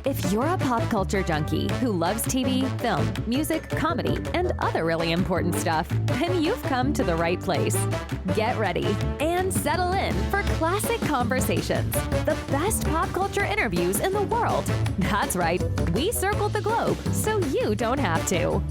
If you're a pop culture junkie who loves TV, film, music, comedy, and other really important stuff, then you've come to the right place. Get ready and settle in for Classic Conversations, the best pop culture interviews in the world. That's right, we circled the globe so you don't have to.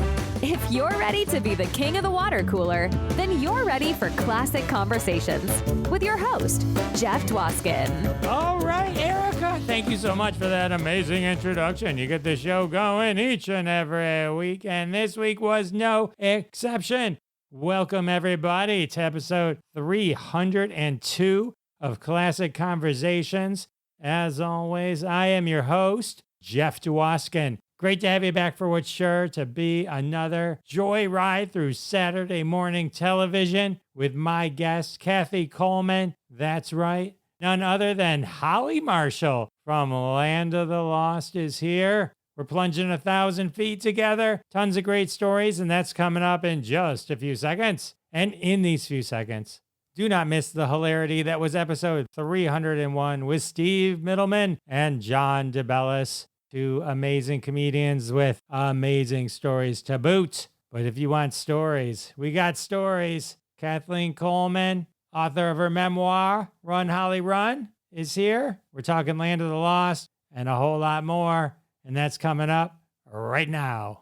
If you're ready to be the king of the water cooler, then you're ready for Classic Conversations with your host, Jeff Dwoskin. All right, Erica, thank you so much for that amazing introduction. You get the show going each and every week, and this week was no exception. Welcome, everybody, to episode 302 of Classic Conversations. As always, I am your host, Jeff Dwoskin. Great to have you back for what's sure to be another joyride through Saturday morning television with my guest, Kathy Coleman. That's right, none other than Holly Marshall from Land of the Lost is here. We're plunging 1,000 feet together. Tons of great stories, and that's coming up in just a few seconds. And in these few seconds, do not miss the hilarity that was episode 301 with Steve Middleman and John DeBellis. Two amazing comedians with amazing stories to boot. But if you want stories, we got stories. Kathleen Coleman, author of her memoir, Run, Holly, Run, is here. We're talking Land of the Lost and a whole lot more. And that's coming up right now.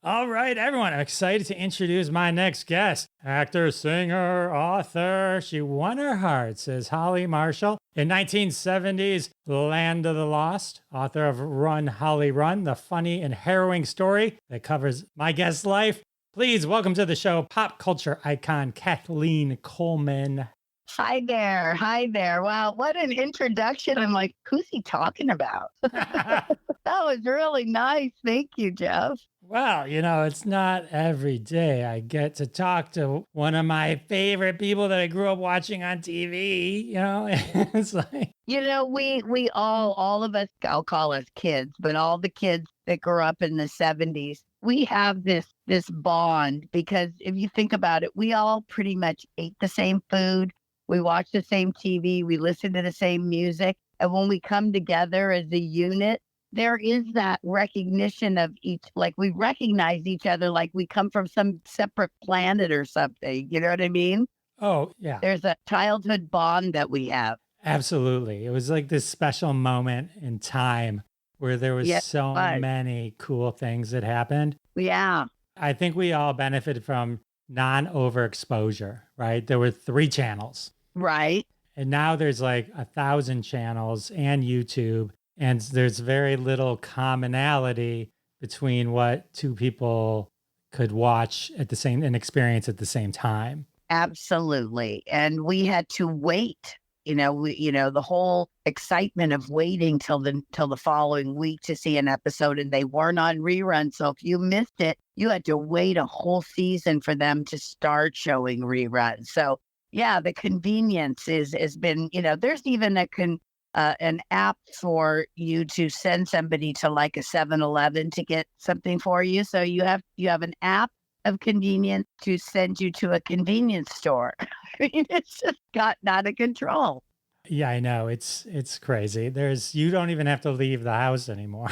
All right, everyone, I'm excited to introduce my next guest. Actor, singer, author. She won our hearts as Holly Marshall. In 1970s, Land of the Lost, author of Run, Holly, Run, the funny and harrowing story that covers my guest's life. Please welcome to the show pop culture icon Kathleen Coleman. Hi there. Hi there. Wow, what an introduction. I'm like, who's he talking about? That was really nice. Thank you, Jeff. Well, you know, it's not every day I get to talk to one of my favorite people that I grew up watching on TV, you know? It's like, You know, we all of us, I'll call us kids, but all the kids that grew up in the 70s, we have this bond because if you think about it, we all pretty much ate the same food. We watched the same TV. We listened to the same music. And when we come together as a unit, there is that recognition of each, like we recognize each other like we come from some separate planet or something. You know what I mean? oh, yeah, There's a childhood bond that we have. absolutely. It was like this special moment in time where there was Yes, so right. many cool things that happened. Yeah. I think we all benefited from non-overexposure, right? There were 3 channels. Right. And now there's like 1,000 channels and YouTube, and there's very little commonality between what 2 people could watch at the same and experience at the same time. Absolutely. And we had to wait. The whole excitement of waiting till the following week to see an episode, and they weren't on rerun. So if you missed it, you had to wait a whole season for them to start showing reruns. So yeah, the convenience has been, there's even an app for you to send somebody to like a 7-Eleven to get something for you. So you have an app of convenience to send you to a convenience store. I mean, it's just gotten out of control. Yeah, I know. It's crazy. You don't even have to leave the house anymore.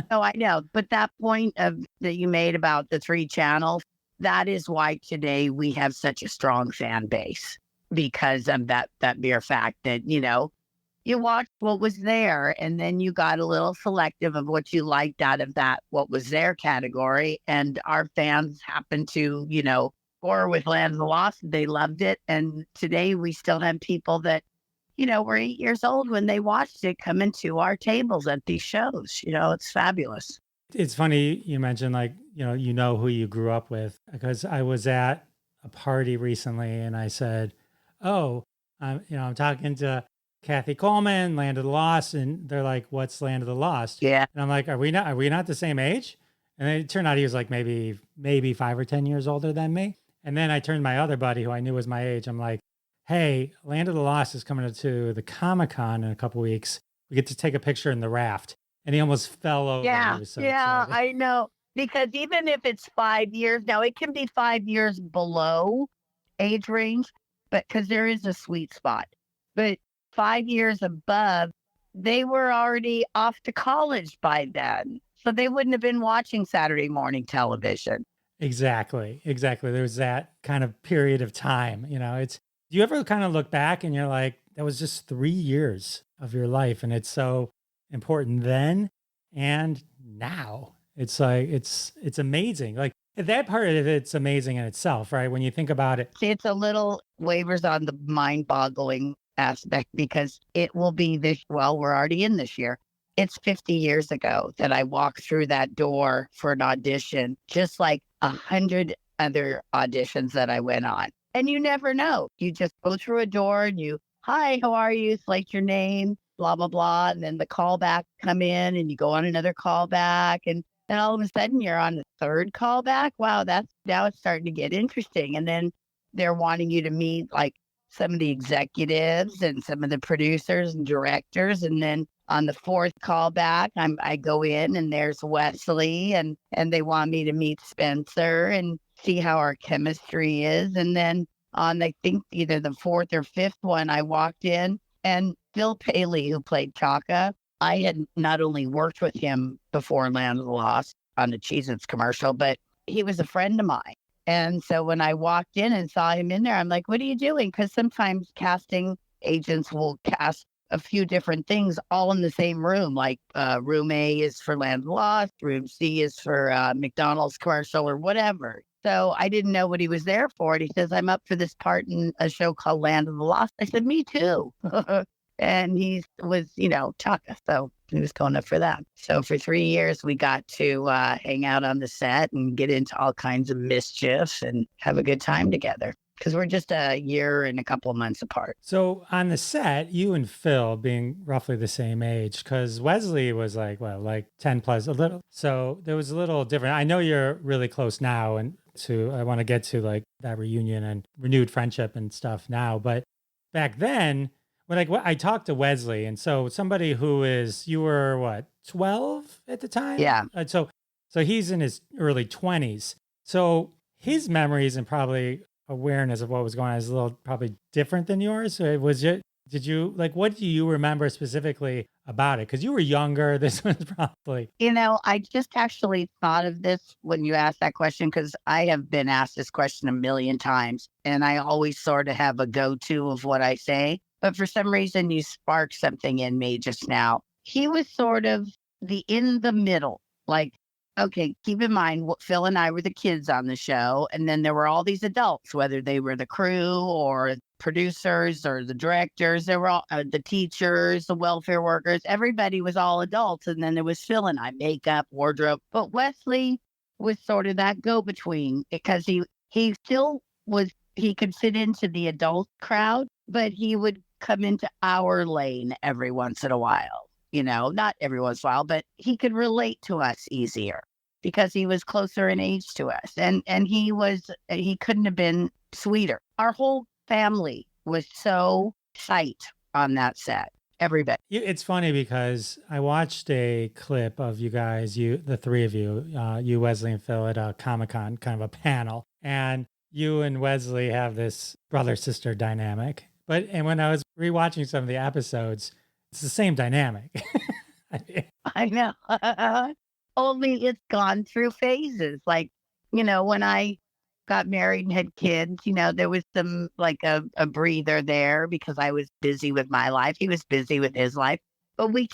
Oh, I know. But that point that you made about the 3 channels, that is why today we have such a strong fan base, because of that mere fact that, you watched what was there and then you got a little selective of what you liked out of that, what was their category. And our fans happened to, score with Land of the Lost. They loved it. And today we still have people that, were 8 years old when they watched it coming to our tables at these shows. It's fabulous. It's funny you mentioned you know who you grew up with, because I was at a party recently and I said, oh, I'm talking to Kathy Coleman, Land of the Lost, and they're like, what's Land of the Lost? Yeah. And I'm like, are we not the same age? And it turned out he was like maybe 5 or 10 years older than me. And then I turned to my other buddy who I knew was my age. I'm like, hey, Land of the Lost is coming to the Comic-Con in a couple weeks. We get to take a picture in the raft. And he almost fell over. Yeah, He was so yeah, excited. I know. Because even if it's 5 years, now it can be 5 years below age range, but because there is a sweet spot. But 5 years above, they were already off to college by then. So they wouldn't have been watching Saturday morning television. Exactly. Exactly. There was that kind of period of time. Do you ever kind of look back and you're like, that was just 3 years of your life and it's so important then and now. It's like it's amazing. Like that part of it's amazing in itself, right? When you think about it. See, it's a little waivers on the mind boggling aspect because it will be we're already in this year. It's 50 years ago that I walked through that door for an audition, just like 100 other auditions that I went on. And you never know. You just go through a door and hi, how are you? Select your name, blah, blah, blah. And then the callback come in and you go on another callback. And then all of a sudden you're on the third callback. Wow, now it's starting to get interesting. And then they're wanting you to meet like some of the executives and some of the producers and directors. And then on the fourth callback, I go in and there's Wesley and they want me to meet Spencer and see how our chemistry is. And then on, I think either the fourth or fifth one, I walked in and Phil Paley, who played Chaka, I had not only worked with him before Land of the Lost on the Cheez-Its commercial, but he was a friend of mine. And so when I walked in and saw him in there, I'm like, what are you doing? Because sometimes casting agents will cast a few different things all in the same room. Like room A is for Land of the Lost, room C is for McDonald's commercial or whatever. So I didn't know what he was there for. And he says, I'm up for this part in a show called Land of the Lost. I said, me too. And he was, Chaka. So he was going up for that. So for 3 years, we got to hang out on the set and get into all kinds of mischief and have a good time together. Because we're just a year and a couple of months apart. So on the set, you and Phil being roughly the same age, because Wesley was like 10 plus a little. So there was a little different. I know you're really close now and I want to get to like that reunion and renewed friendship and stuff now. But back then, I talked to Wesley, and so somebody you were what, 12 at the time? Yeah. So he's in his early 20s. So his memories and probably awareness of what was going on is a little probably different than yours. So what do you remember specifically about it? Because you were younger. This was probably. I just actually thought of this when you asked that question, because I have been asked this question a million times, and I always sort of have a go-to of what I say. But for some reason, you sparked something in me just now. He was sort of in the middle. Like, okay, keep in mind, Phil and I were the kids on the show. And then there were all these adults, whether they were the crew or producers or the directors. There were all the teachers, the welfare workers. Everybody was all adults. And then there was Phil and I, makeup, wardrobe. But Wesley was sort of that go-between because he still was, he could fit into the adult crowd, but he would come into our lane every once in a while. Not every once in a while, but he could relate to us easier because he was closer in age to us. And he couldn't have been sweeter. Our whole family was so tight on that set. Everybody. It's funny because I watched a clip of you guys, the three of you, Wesley and Phil at a Comic-Con, kind of a panel. And you and Wesley have this brother-sister dynamic. And when I was rewatching some of the episodes, it's the same dynamic. I know. Only it's gone through phases. Like, when I got married and had kids, there was some like a breather there because I was busy with my life. He was busy with his life. But we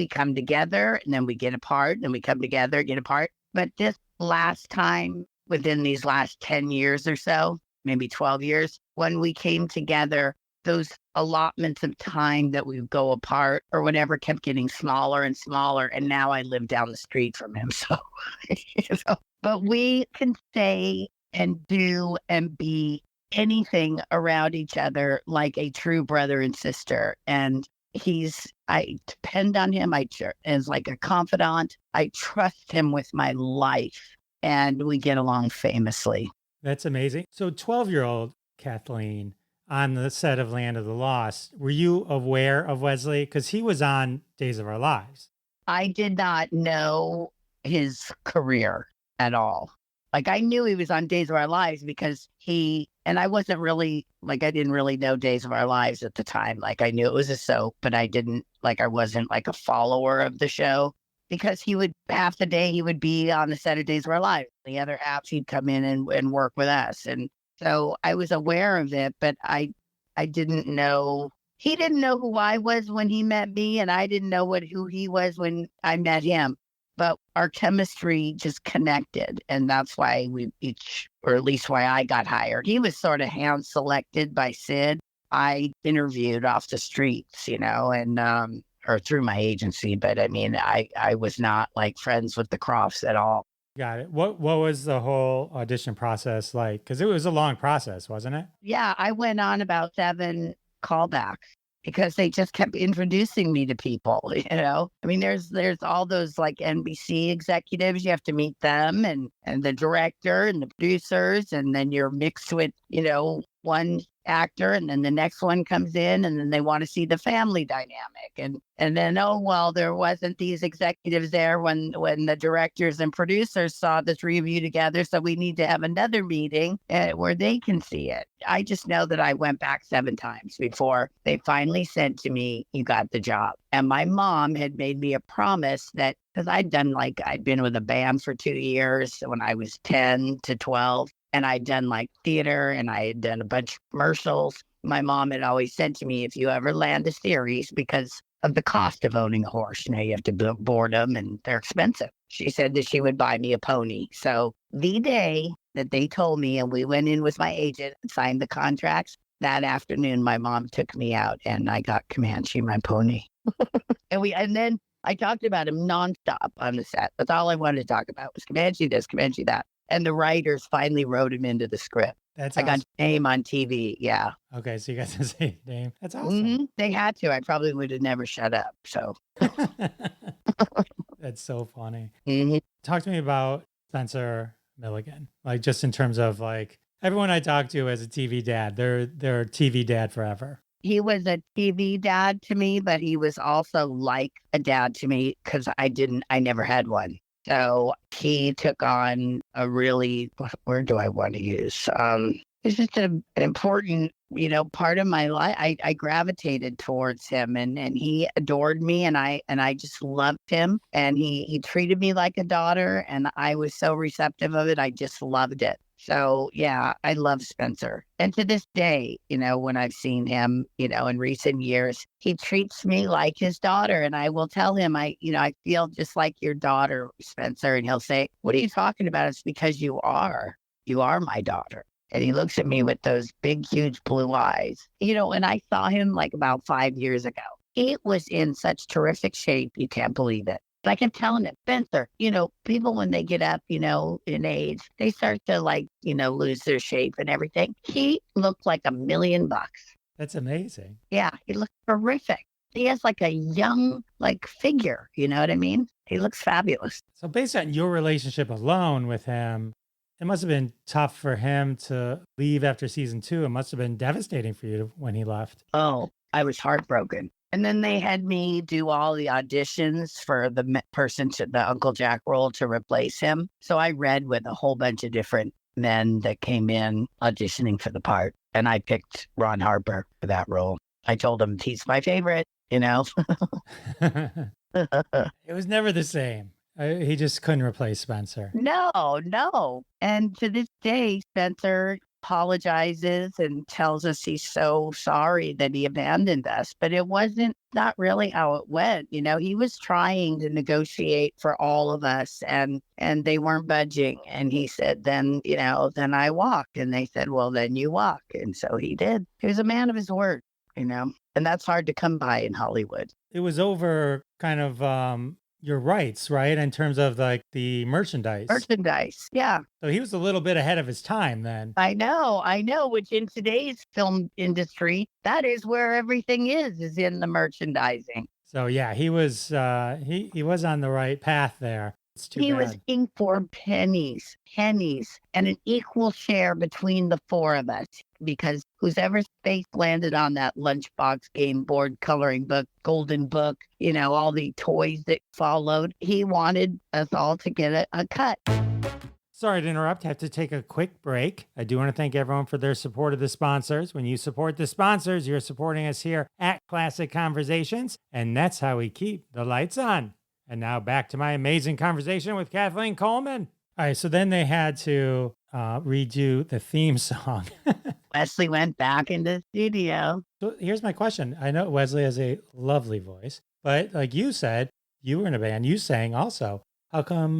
come together and then we get apart, and then we come together, get apart. But this last time, within these last 10 years or so, maybe 12 years, when we came together, those allotments of time that we go apart or whatever kept getting smaller and smaller. And now I live down the street from him. So, but we can say and do and be anything around each other like a true brother and sister. And I depend on him. As like a confidant. I trust him with my life, and we get along famously. That's amazing. So 12-year-old Kathleen, on the set of Land of the Lost, were you aware of Wesley? Because he was on Days of Our Lives. I did not know his career at all. Like I knew he was on Days of Our Lives because and I wasn't really like, I didn't really know Days of Our Lives at the time. Like I knew it was a soap, but I wasn't like a follower of the show because half the day he would be on the set of Days of Our Lives. The other half he'd come in and work with us. And so I was aware of it, but I didn't know. He didn't know who I was when he met me, and I didn't know who he was when I met him. But our chemistry just connected, and that's why or at least why I got hired. He was sort of hand selected by Sid. I interviewed off the streets, and or through my agency. But I mean, I was not like friends with the Crofts at all. Got it. What was the whole audition process like? Because it was a long process, wasn't it? Yeah, I went on about 7 callbacks because they just kept introducing me to people, I mean, there's all those like NBC executives, you have to meet them and the director and the producers, and then you're mixed with, one actor, and then the next one comes in, and then they want to see the family dynamic, and then, oh well, there wasn't these executives there when the directors and producers saw this review together, so we need to have another meeting where they can see it. I just know that I went back 7 times before they finally said to me, "You got the job." And my mom had made me a promise that, because I'd been with a band for 2 years when I was 10 to 12. And I'd done like theater, and I had done a bunch of commercials. My mom had always said to me, if you ever land a series, because of the cost of owning a horse, you have to board them and they're expensive. She said that she would buy me a pony. So the day that they told me, and we went in with my agent and signed the contracts, that afternoon, my mom took me out and I got Comanche, my pony. and then I talked about him nonstop on the set. That's all I wanted to talk about was Comanche this, Comanche that. And the writers finally wrote him into the script. That's I awesome. got his name on TV. Yeah. Okay, so you got to say his name. That's awesome. Mm-hmm. They had to. I probably would have never shut up. So that's so funny. Mm-hmm. Talk to me about Spencer Milligan. Like just in terms of like everyone I talk to as a TV dad, they're TV dad forever. He was a TV dad to me, but he was also like a dad to me because I never had one. So he took on a really, where do I want to use? It's just an important, part of my life. I gravitated towards him, and he adored me, and I just loved him, and he treated me like a daughter, and I was so receptive of it. I just loved it. So yeah, I love Spencer. And to this day, when I've seen him, in recent years, he treats me like his daughter. And I will tell him, I feel just like your daughter, Spencer. And he'll say, what are you talking about? It's because you are my daughter. And he looks at me with those big, huge blue eyes, and I saw him like about 5 years ago. He was in such terrific shape. You can't believe it. I kept telling him, Spencer, people when they get up, in age, they start to lose their shape and everything. He looked like $1 million. That's amazing. Yeah, he looked terrific. He has like a young figure, you know what I mean? He looks fabulous. So based on your relationship alone with him, it must have been tough for him to leave after season 2. It must have been devastating for you when he left. Oh, I was heartbroken. And then they had me do all the auditions for the the Uncle Jack role to replace him. So I read with a whole bunch of different men that came in auditioning for the part. And I picked Ron Harper for that role. I told him he's my favorite, It was never the same. He just couldn't replace Spencer. No. And to this day, Spencer apologizes and tells us he's so sorry that he abandoned us. But it wasn't not really how it went. He was trying to negotiate for all of us, and they weren't budging. And he said, then I walk. And they said, well, then you walk. And so he did. He was a man of his word, and that's hard to come by in Hollywood. It was over kind of your rights, right? In terms of like the merchandise. Yeah. So he was a little bit ahead of his time then. I know, which in today's film industry, that is where everything is in the merchandising. So yeah, he was he was on the right path there. He was looking for pennies, and an equal share between the 4 of us, because whoever's face landed on that lunchbox, game board, coloring book, golden book, all the toys that followed, he wanted us all to get a cut. Sorry to interrupt. I have to take a quick break. I do want to thank everyone for their support of the sponsors. When you support the sponsors, you're supporting us here at Classic Conversations, and that's how we keep the lights on. And now back to my amazing conversation with Kathleen Coleman. All right, so then they had to redo the theme song. Wesley went back in the studio. So here's my question. I know Wesley has a lovely voice, but like you said, you were in a band, you sang also. How come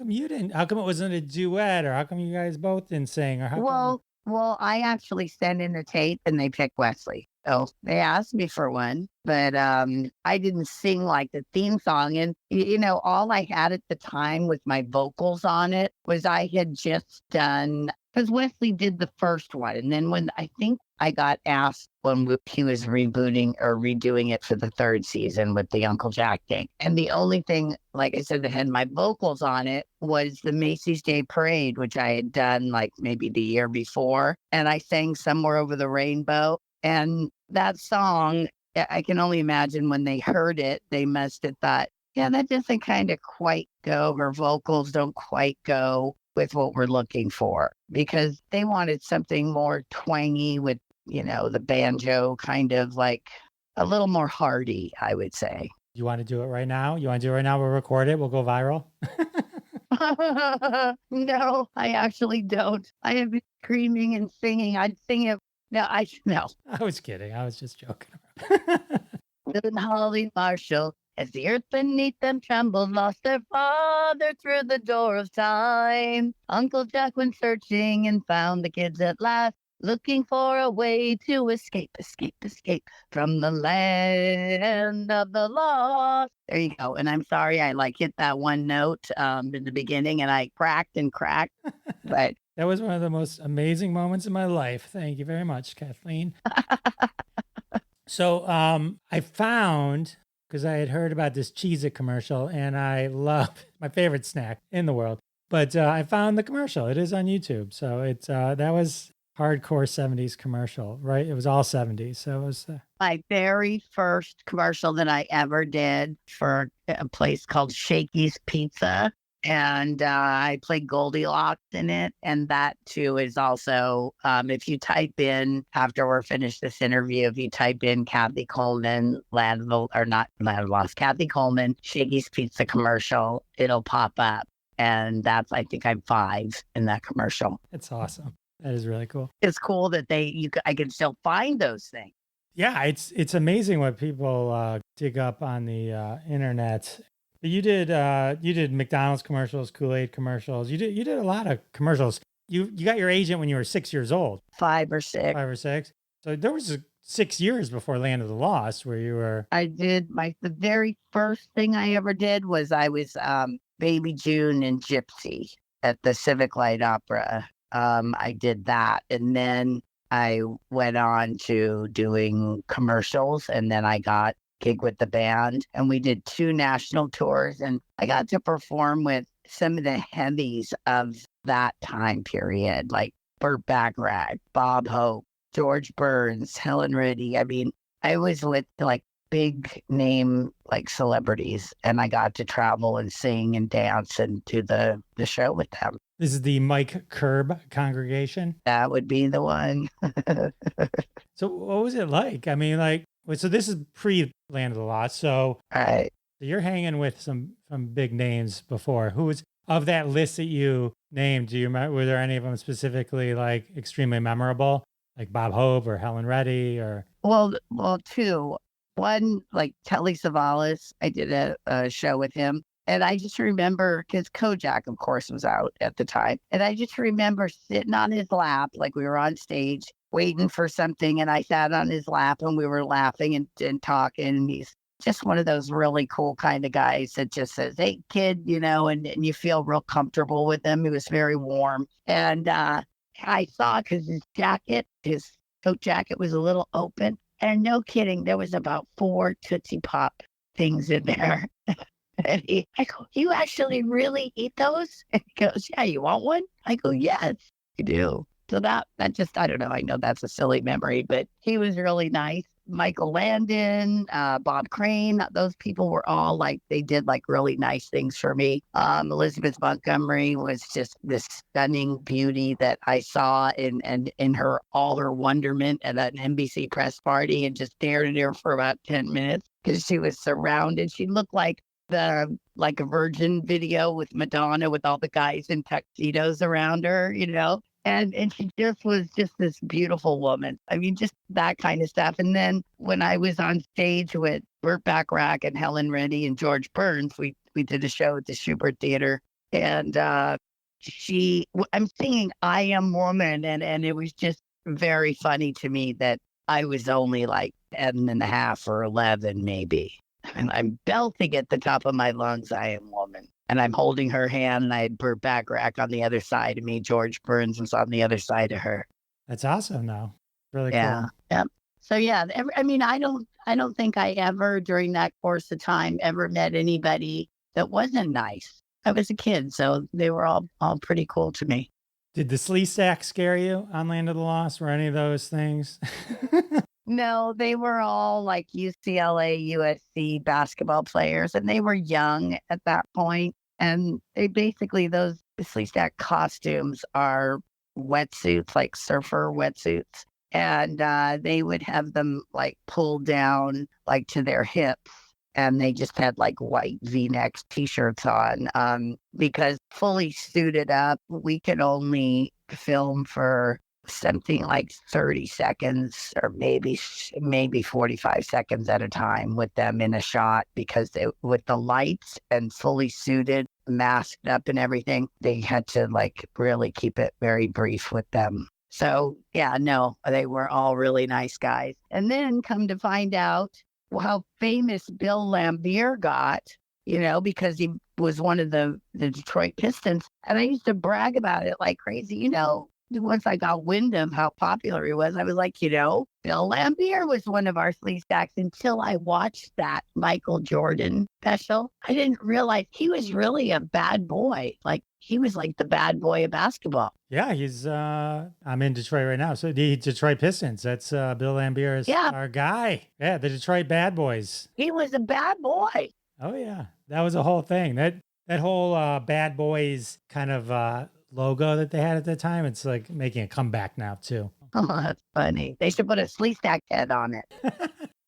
you didn't? How come it wasn't a duet, or how come you guys both didn't sing? Or how come? Well, I actually sent in a tape and they picked Wesley. So they asked me for one, but I didn't sing like the theme song. And, all I had at the time with my vocals on it was I had just done, because Wesley did the first one. And then when I think I got asked when he was rebooting or redoing it for the third season with the Uncle Jack thing. And the only thing, like I said, that had my vocals on it was the Macy's Day Parade, which I had done like maybe the year before. And I sang Somewhere Over the Rainbow. And that song, I can only imagine when they heard it, they must have thought, yeah, that doesn't kind of quite go. Her vocals don't quite go with what we're looking for, because they wanted something more twangy with, the banjo, kind of like a little more hearty, I would say. You want to do it right now? You want to do it right now? We'll record it. We'll go viral. No, I actually don't. I have been screaming and singing. I'd sing it. No. I was kidding. I was just joking. And Holly Marshall, as the earth beneath them trembled, lost their father through the door of time. Uncle Jack went searching and found the kids at last, looking for a way to escape from the land of the lost. There you go. And I'm sorry, I hit that one note in the beginning and I cracked, but that was one of the most amazing moments in my life. Thank you very much, Kathleen. So I found, because I had heard about this Cheez-It commercial and I love my favorite snack in the world, but I found the commercial. It is on YouTube. So it's that was hardcore 70s commercial, right? It was all 70s. So it was my very first commercial that I ever did for a place called Shakey's Pizza. And I played Goldilocks in it. And that too is also, if you type in, after we're finished this interview, if you type in Kathy Coleman, Kathy Coleman, Shakey's Pizza commercial, it'll pop up. And that's, I think I'm 5 in that commercial. It's awesome. That is really cool. It's cool that I can still find those things. Yeah, it's amazing what people dig up on the internet. You did McDonald's commercials, Kool-Aid commercials. You did a lot of commercials. You got your agent when you were 6 years old. 5 or 6. 5 or 6. So there was 6 years before Land of the Lost where you were. I did the very first thing I ever did was I was Baby June and Gypsy at the Civic-Light Opera. I did that, and then I went on to doing commercials, and then I got gig with the band, and we did 2 national tours, and I got to perform with some of the heavies of that time period, like Burt Bacharach, Bob Hope, George Burns, Helen Reddy. I mean, I was with like big name like celebrities, and I got to travel and sing and dance and do the show with them. This is the Mike Curb congregation? That would be the one. So what was it like? I mean, so this is pre-Land of the Lost. So right. You're hanging with some big names before. Who was, of that list that you named, do you remember, were there any of them specifically like extremely memorable? Like Bob Hope or Helen Reddy or? Well, 2. One, like Telly Savalas, I did a show with him. And I just remember, because Kojak, of course, was out at the time. And I just remember sitting on his lap, like we were on stage waiting for something. And I sat on his lap and we were laughing and talking. And he's just one of those really cool kind of guys that just says, hey, kid, and you feel real comfortable with him. He was very warm. And I saw, because his coat jacket was a little open. And no kidding, there was about 4 Tootsie Pop things in there. And I go, you actually really eat those? And he goes, yeah, you want one? I go, yes, you do. So that just, I don't know. I know that's a silly memory, but he was really nice. Michael Landon, Bob Crane. Those people were all like, they did like really nice things for me. Elizabeth Montgomery was just this stunning beauty that I saw in her, all her wonderment at an NBC press party, and just stared at her for about 10 minutes because she was surrounded. She looked like a Virgin video with Madonna with all the guys in tuxedos around her, And she just was just this beautiful woman. I mean, just that kind of stuff. And then when I was on stage with Burt Bacharach and Helen Reddy and George Burns, we did a show at the Schubert Theater. And I'm singing I Am Woman. And it was just very funny to me that I was only like 10 and a half or 11 maybe. And I'm belting at the top of my lungs, I Am Woman. And I'm holding her hand, and I had Burt Bacharach on the other side of me. George Burns was on the other side of her. That's awesome, though. Really yeah, cool. Yeah. So yeah, I don't think I ever during that course of time ever met anybody that wasn't nice. I was a kid, so they were all pretty cool to me. Did the Sleeestack scare you on Land of the Lost? Were any of those things? No, they were all like UCLA, USC basketball players, and they were young at that point. And they basically, those Sleeestack costumes are wetsuits, like surfer wetsuits. And they would have them like pulled down like to their hips. And they just had like white V-neck t-shirts on because fully suited up, we could only film for something like 30 seconds or maybe 45 seconds at a time with them in a shot, because with the lights and fully suited, masked up and everything, they had to like really keep it very brief with them. So yeah, no, they were all really nice guys. And then come to find out how famous Bill Laimbeer got, because he was one of the Detroit Pistons. And I used to brag about it like crazy, Once I got wind of how popular he was, I was like, Bill Laimbeer was one of our Sleeestacks, until I watched that Michael Jordan special. I didn't realize he was really a bad boy. Like, he was like the bad boy of basketball. Yeah, he's, I'm in Detroit right now. So the Detroit Pistons, that's Bill Laimbeer is our guy. Yeah, the Detroit Bad Boys. He was a bad boy. Oh, yeah. That was a whole thing. That whole Bad Boys kind of logo that they had at the time, it's like making a comeback now too. Oh, that's funny. They should put a Sleeestack head on it.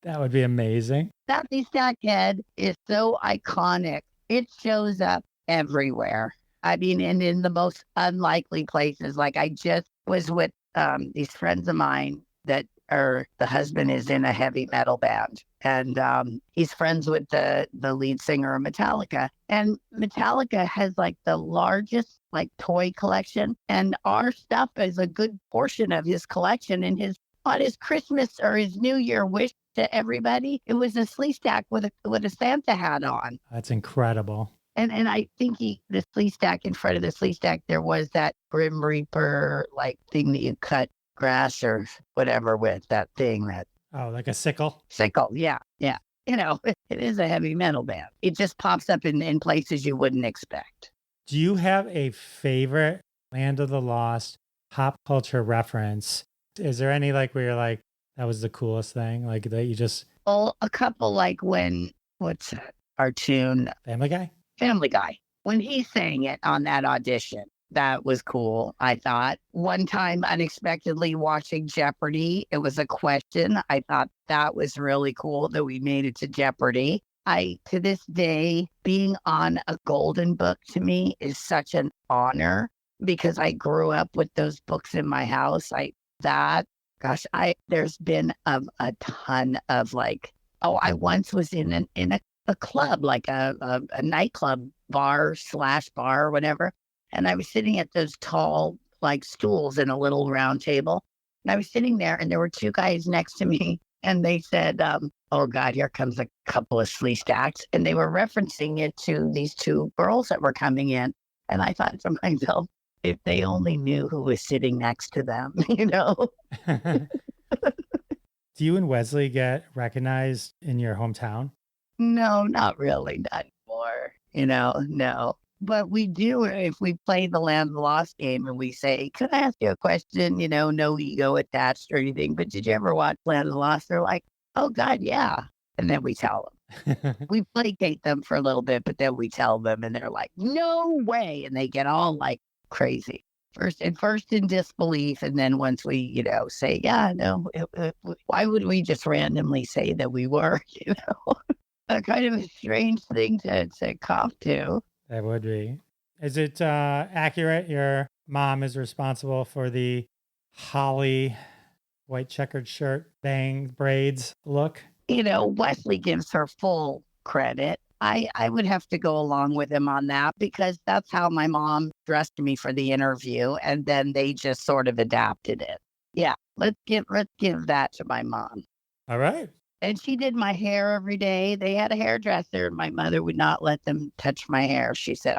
That would be amazing. That Sleeestack head is so iconic. It shows up everywhere. I mean, and in the most unlikely places. Like, I just was with these friends of mine that the husband is in a heavy metal band, and he's friends with the lead singer of Metallica. And Metallica has like the largest like toy collection, and our stuff is a good portion of his collection. And on his Christmas or his New Year wish to everybody, it was a Sleeestack with a Santa hat on. That's incredible. And I think the Sleeestack, in front of the Sleeestack, there was that Grim Reaper like thing that you cut grass or whatever with, that thing that. Oh, like a sickle? Sickle, yeah. It is a heavy metal band. It just pops up in places you wouldn't expect. Do you have a favorite Land of the Lost pop culture reference? Is there any like where you're like, that was the coolest thing? Like that you just... Well, a couple, like what's that cartoon? Family Guy? Family Guy. When he sang it on that audition, that was cool, I thought. One time, unexpectedly watching Jeopardy, it was a question. I thought that was really cool that we made it to Jeopardy. To this day, being on a Golden Book to me is such an honor, because I grew up with those books in my house. There's been a ton of like, I once was in a club, like a nightclub bar or whatever. And I was sitting at those tall, like stools in a little round table. And I was sitting there, and there were two guys next to me. And they said, oh God, here comes a couple of Sleeestacks. And they were referencing it to these two girls that were coming in. And I thought to myself, if they only knew who was sitting next to them, Do you and Wesley get recognized in your hometown? No, not really, not anymore, no. But we do, if we play the Land of the Lost game and we say, could I ask you a question? No ego attached or anything, but did you ever watch Land of the Lost? They're like, Oh, God, yeah. And then we tell them. We placate them for a little bit, but then we tell them, and they're like, no way. And they get all like crazy. First in disbelief. And then once we, say, yeah, no, why would we just randomly say that we were, a kind of a strange thing to cop to. That would be. Is it accurate your mom is responsible for the Holly white checkered shirt, bang, braids look? Wesley gives her full credit. I would have to go along with him on that because that's how my mom dressed me for the interview. And then they just sort of adapted it. Yeah, let's give that to my mom. All right. And she did my hair every day. They had a hairdresser, and my mother would not let them touch my hair. She said,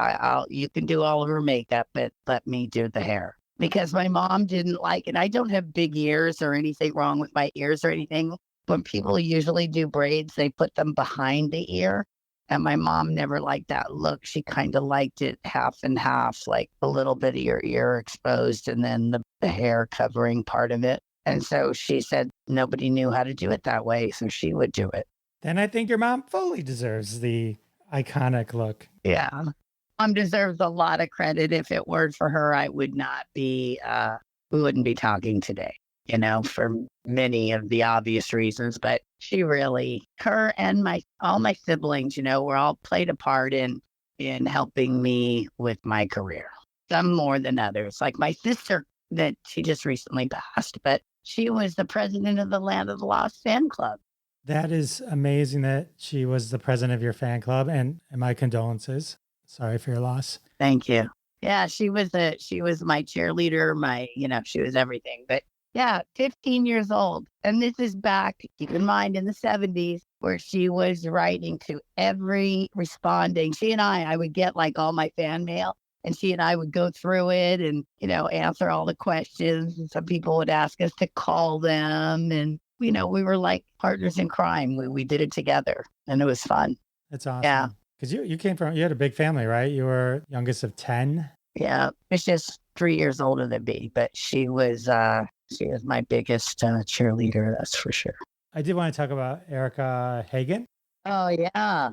you can do all of her makeup, but let me do the hair. Because my mom didn't like it. I don't have big ears or anything wrong with my ears or anything. When people usually do braids, they put them behind the ear. And my mom never liked that look. She kind of liked it half and half, like a little bit of your ear exposed and then the hair covering part of it. And so she said nobody knew how to do it that way, so she would do it. Then I think your mom fully deserves the iconic look. Yeah. Mom deserves a lot of credit. If it weren't for her, I would not be, we wouldn't be talking today, for many of the obvious reasons. But she really, her and all my siblings, were all played a part in helping me with my career. Some more than others. Like my sister, that she just recently passed, but she was the president of the Land of the Lost fan club. That is amazing that she was the president of your fan club, and my condolences. Sorry for your loss. Thank you. Yeah, she was my cheerleader, she was everything. But yeah, 15 years old. And this is back, keep in mind, in the 70s, where she was writing to every responding. She and I would get like all my fan mail. And she and I would go through it and, answer all the questions. And some people would ask us to call them. And, we were like partners in crime. We did it together and it was fun. That's awesome. Yeah. Because you had a big family, right? You were youngest of 10. Yeah. It's just 3 years older than me, but she was my biggest cheerleader. That's for sure. I did want to talk about Erica Hagen. Oh, yeah.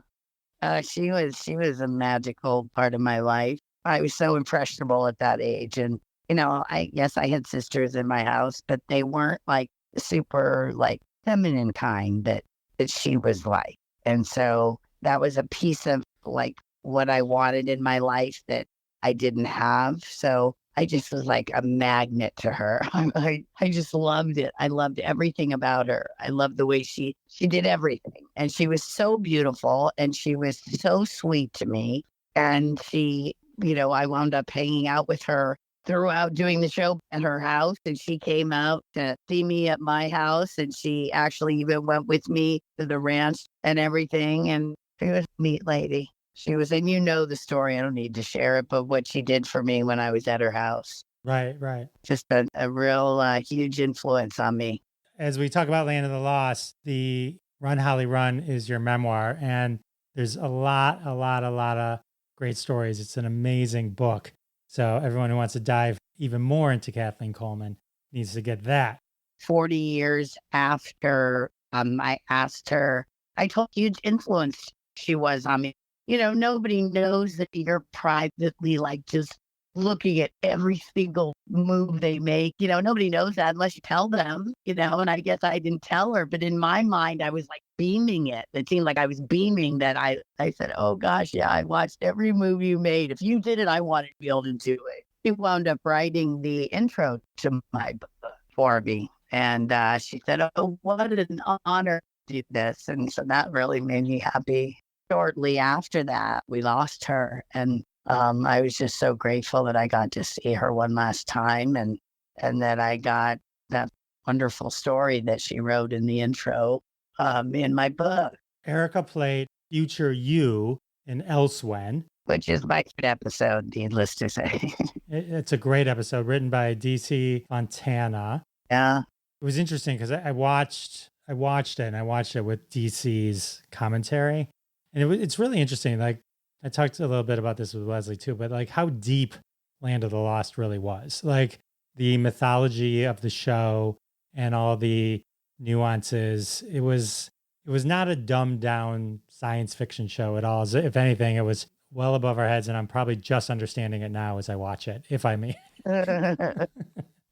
She was a magical part of my life. I was so impressionable at that age. And, I had sisters in my house, but they weren't like super like feminine kind that she was like. And so that was a piece of like what I wanted in my life that I didn't have. So I just was like a magnet to her. I just loved it. I loved everything about her. I loved the way she did everything. And she was so beautiful and she was so sweet to me. And she, I wound up hanging out with her throughout doing the show at her house. And she came out to see me at my house. And she actually even went with me to the ranch and everything. And she was a neat lady. She was, and the story, I don't need to share it, but what she did for me when I was at her house. Right. Just a real huge influence on me. As we talk about Land of the Lost, the Run Holly Run is your memoir, and there's a lot of great stories. It's an amazing book. So everyone who wants to dive even more into Kathleen Coleman needs to get that. 40 years after I asked her, I told huge influence she was on me. Nobody knows that you're privately like just looking at every single move they make. Nobody knows that unless you tell them, and I guess I didn't tell her, but in my mind, I was like beaming it. It seemed like I was beaming that I said, oh gosh, yeah, I watched every move you made. If you did it, I wanted to be able to do it. She wound up writing the intro to my book for me. And she said, oh, what an honor to do this. And so that really made me happy. Shortly after that, we lost her. And I was just so grateful that I got to see her one last time and that I got that wonderful story that she wrote in the intro in my book. Erica played future you in Elsewhen, which is my favorite episode, needless to say. It's a great episode written by DC Fontana. Yeah. It was interesting because I watched it and I watched it with DC's commentary. And it's really interesting. Like I talked a little bit about this with Wesley too, but like how deep Land of the Lost really was. Like the mythology of the show and all the Nuances. It was not a dumbed down science fiction show at all. If anything, it was well above our heads, and I'm probably just understanding it now as I watch it, if I may.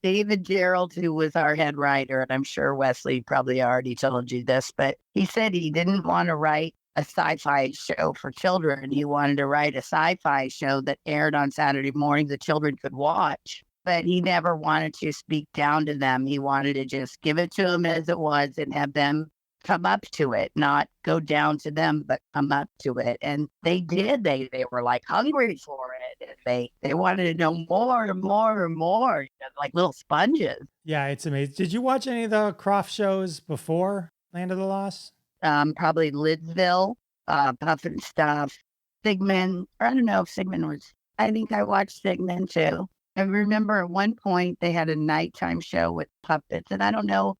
David Gerald, who was our head writer, and I'm sure Wesley probably already told you this, but he said he didn't want to write a sci-fi show for children. He wanted to write a sci-fi show that aired on Saturday morning the children could watch. But he never wanted to speak down to them. He wanted to just give it to them as it was and have them come up to it, not go down to them, but come up to it. And they did. They were like hungry for it. They wanted to know more and more and more, like little sponges. Yeah, it's amazing. Did you watch any of the Croft shows before Land of the Lost? Probably Lidsville, Puff and Stuff, Sigmund, or I don't know if Sigmund was, I think I watched Sigmund too. I remember at one point they had a nighttime show with puppets, and I don't know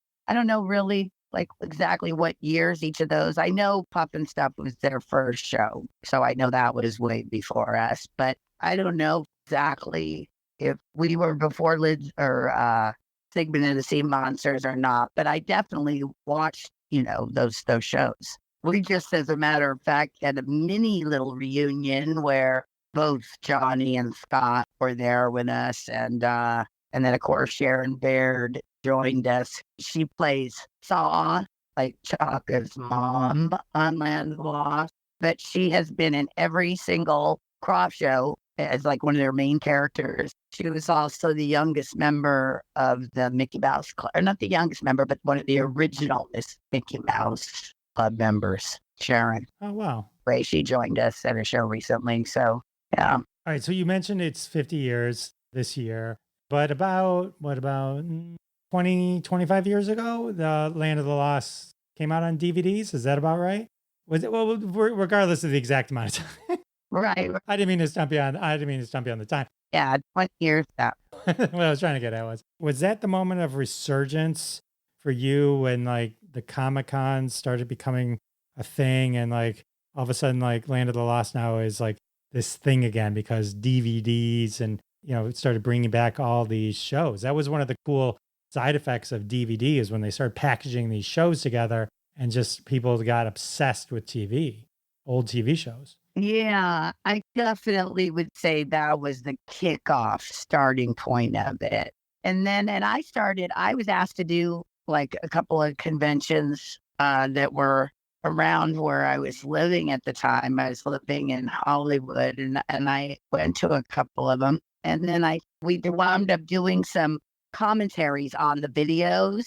really like exactly what years each of those. I know Puff and Stuff was their first show, so I know that was way before us, but I don't know exactly if we were before Lids or Sigmund and the Sea Monsters or not, but I definitely watched, those shows. We just, as a matter of fact, had a mini little reunion where both Johnny and Scott were there with us, and then of course Sharon Baird joined us. She plays Saw, like Chaka's mom on Land of the Lost, but she has been in every single Croft show as like one of their main characters. She was also the youngest member of the Mickey Mouse Club, or not the youngest member, but one of the original Mickey Mouse Club members, Sharon. Oh, wow. Ray, she joined us at a show recently. So, yeah. All right. So you mentioned it's 50 years this year, but about 20, 25 years ago, the Land of the Lost came out on DVDs. Is that about right? Was it? Well, regardless of the exact amount of time. Right. I didn't mean to stump you on the time. Yeah, 20 years now. What I was trying to get at was that the moment of resurgence for you when like the Comic-Cons started becoming a thing, and like all of a sudden like Land of the Lost now is like this thing again because DVDs and it started bringing back all these shows. That was one of the cool side effects of DVD is when they started packaging these shows together and just people got obsessed with old TV shows. Yeah, I definitely would say that was the kickoff starting point of it. And I was asked to do like a couple of conventions that were around where I was living at the time. I was living in Hollywood, and I went to a couple of them. And then we wound up doing some commentaries on the videos.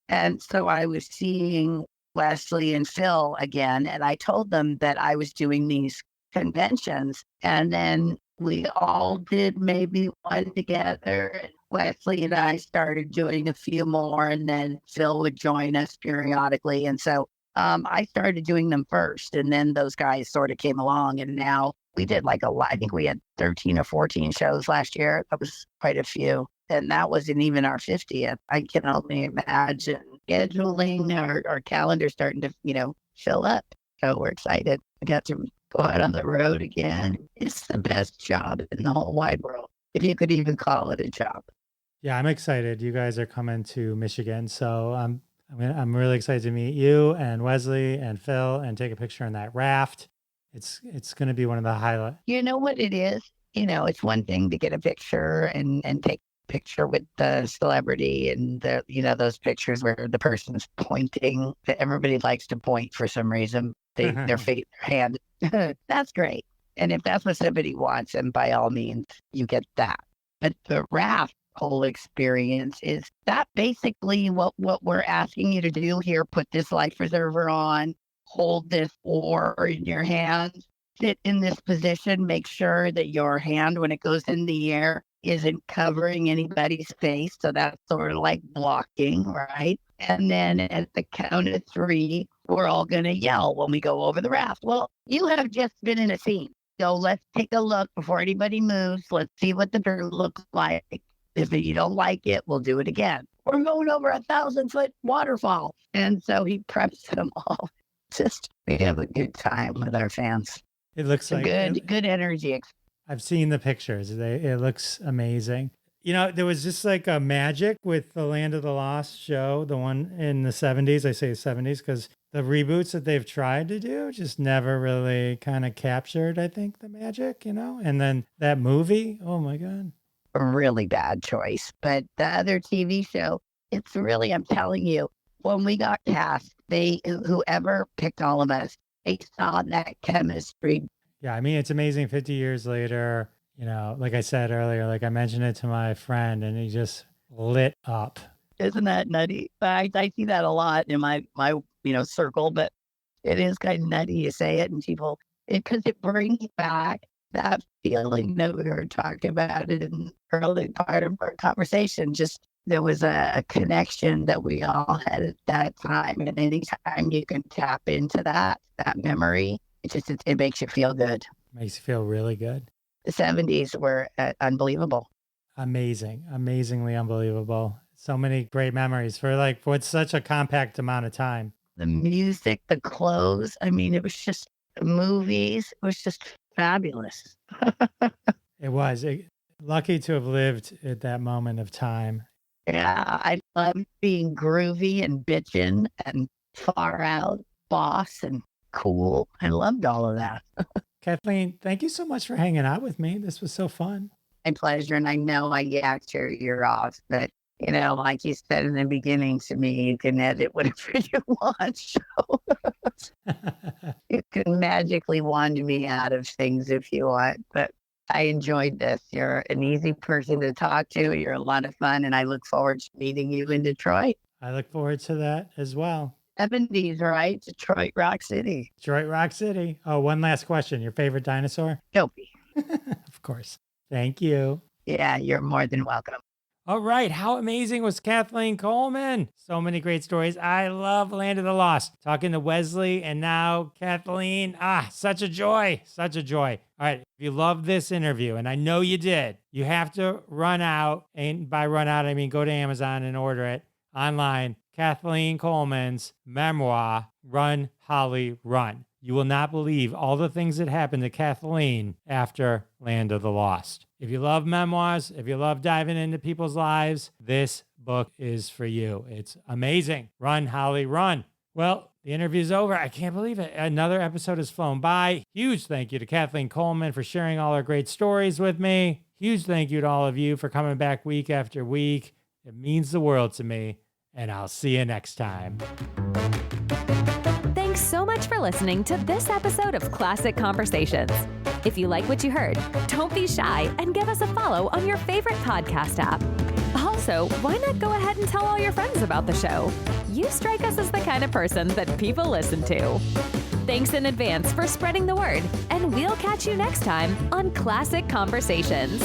And so I was seeing Wesley and Phil again, and I told them that I was doing these conventions, and then we all did maybe one together, and Wesley and I started doing a few more, and then Phil would join us periodically. And so I started doing them first, and then those guys sort of came along, and now we did like a lot. I think we had 13 or 14 shows last year. That was quite a few. And that wasn't even our 50th. I can only imagine scheduling our calendar starting to, fill up. So we're excited. I got to go out on the road again. It's the best job in the whole wide world, if you could even call it a job. Yeah, I'm excited. You guys are coming to Michigan. So I'm really excited to meet you and Wesley and Phil and take a picture on that raft. It's going to be one of the highlights. You know what it is? It's one thing to get a picture and take picture with the celebrity and those pictures where the person's pointing. Everybody likes to point for some reason. Their hand. That's great. And if that's what somebody wants, then by all means, you get that. But the raft whole experience is that basically what we're asking you to do here. Put this life preserver on, hold this oar in your hand, sit in this position, make sure that your hand, when it goes in the air, isn't covering anybody's face. So that's sort of like blocking, right? And then at the count of 3, we're all going to yell when we go over the raft. Well, you have just been in a scene. So let's take a look before anybody moves. Let's see what the dirt looks like. If you don't like it, we'll do it again. We're going over 1,000-foot waterfall. And so he preps them all. We have a good time with our fans. It looks like good energy. I've seen the pictures. It looks amazing. There was just like a magic with the Land of the Lost show, the one in the 70s. I say 70s because the reboots that they've tried to do just never really kind of captured, I think, the magic, And then that movie, oh my God. A really bad choice. But the other TV show, it's really, I'm telling you, when we got cast, whoever picked all of us, they saw that chemistry. Yeah, I mean, it's amazing 50 years later, like I said earlier, like I mentioned it to my friend and he just lit up. Isn't that nutty? I see that a lot in my circle, but it is kind of nutty to say it and people, because it brings back that feeling that we were talking about in the early part of our conversation. Just there was a connection that we all had at that time. And anytime you can tap into that memory, it makes you feel good. Makes you feel really good. The 70s were unbelievable. Amazingly unbelievable. So many great memories for what's such a compact amount of time. The music, the clothes. I mean, it was just the movies. It was just fabulous. It was. Lucky to have lived at that moment of time. Yeah, I love being groovy and bitchin' and far out boss and cool. I loved all of that. Kathleen, thank you so much for hanging out with me. This was so fun. My pleasure. And I know I yacked your ear off, but like you said in the beginning to me, you can edit whatever you want. So you can magically wand me out of things if you want. But I enjoyed this. You're an easy person to talk to. You're a lot of fun. And I look forward to meeting you in Detroit. I look forward to that as well. 70s, right? Detroit, Rock City. Detroit, Rock City. Oh, one last question. Your favorite dinosaur? Dopey. Of course. Thank you. Yeah, you're more than welcome. All right. How amazing was Kathleen Coleman? So many great stories. I love Land of the Lost. Talking to Wesley and now Kathleen. Such a joy. Such a joy. All right. If you love this interview, and I know you did, you have to run out. And by run out, I mean go to Amazon and order it online. Kathleen Coleman's memoir, Run, Holly, Run. You will not believe all the things that happened to Kathleen after Land of the Lost. If you love memoirs, if you love diving into people's lives, this book is for you. It's amazing. Run, Holly, run. Well, the interview's over. I can't believe it. Another episode has flown by. Huge thank you to Kathleen Coleman for sharing all her great stories with me. Huge thank you to all of you for coming back week after week. It means the world to me. And I'll see you next time. Thanks so much for listening to this episode of Classic Conversations. If you like what you heard, don't be shy and give us a follow on your favorite podcast app. Also, why not go ahead and tell all your friends about the show? You strike us as the kind of person that people listen to. Thanks in advance for spreading the word, and we'll catch you next time on Classic Conversations.